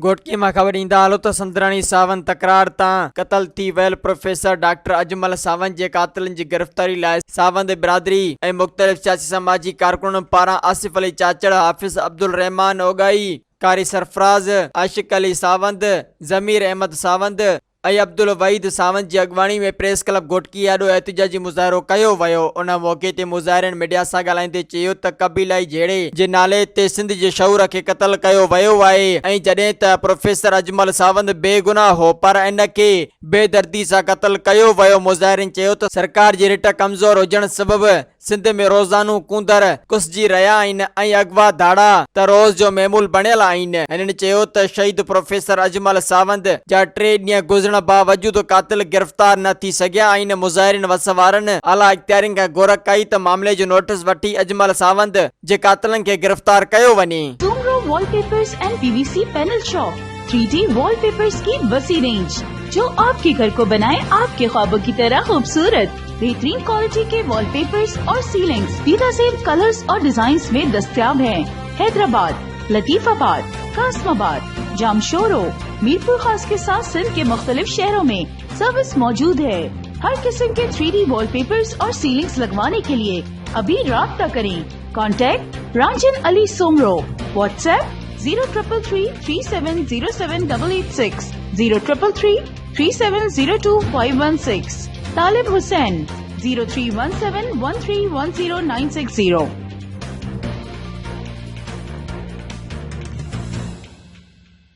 घोटकी मां ख़बर ईंदा हलो त संदराणी सावंत तकरार तां क़तल थी वियल प्रोफेसर डॉक्टर अजमल सावंत जे कातिलनि जी गिरफ़्तारी लाइ सावंत बिरादरी ऐं मुख़्तलिफ़ सियासी समाजी कारकुननि पारां आसिफ अली चाचड़, हाफ़िज़ अब्दुल रहमान ओगाई, कारी सरफराज, आशिक अली सावंत, ज़मीर अहमद सावंत ऐं अब्दुल वहीद सावंत जी अॻवानी में प्रेस क्लब घोटकी आॾो एहतिजाजी मुज़ाहिरो कयो वियो। उन मौक़े ते मुज़ाहिरनि मीडिया सां ॻाल्हाईंदे चयो त कबीलाई जहिड़े जे नाले ते सिंध जे शऊर खे क़तल कयो वियो आहे ऐं जॾहिं त प्रोफेसर अजमल सावंत बेगुनाह हो पर इन खे बेदर्दी सां क़तल कयो वियो। मुज़ाहिरनि चयो त सरकार जी रिट कमज़ोर हुजण सबबि सिंध में रोज़ानू कूंदर कुसजी रहिया आहिनि ऐं अगवा धाड़ा त रोज़ जो महमूल बणियल आहिनि। हिननि चयो त शहीद प्रोफेसर अजमल सावंत जा 3 ॾींहं गुज़रण बावजूदि कातिल गिरफ़्तार न थी सघिया आहिनि। मुज़ाहिरनि वसवारनि आला इख़्तियारनि खां घुर कई त मामले जो नोटिस वठी अजमल सावंत जे कातिलनि खे गिरफ़्तार कयो वञे। Soomro wallpapers and PVC panel shop 3D wallpapers की वसी रेंज जो आपके घर को बनाए आपके ख्वाबों की तरह खूबसूरत। बेहतरीन क्वालिटी के वॉलपेपर्स और सीलिंग्स बेहतरीन कलर्स और डिजाइन्स में दस्तयाब हैं। हैदराबाद, लतीफाबाद, कासमाबाद, जामशोरो, मीरपुर खास के साथ सिंध के मुख्तलिफ शहरों में सर्विस मौजूद है। हर किस्म के 3D वॉलपेपर्स और सीलिंग्स लगवाने के लिए अभी राब्ता करें। कॉन्टैक्ट रांजन अली सोमरो, व्हाट्सएप 0333370786, 033337025516, तालिब हुसैन 031713109060।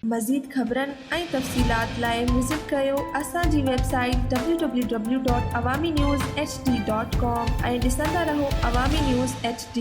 मज़ीद ख़बरनि ऐं तफ़सीलात लाइ विज़िट कयो असांजी वेबसाइट www.awamiNewsHD.com ऐं ॾिसंदा रहो अवामी न्यूज़ HD।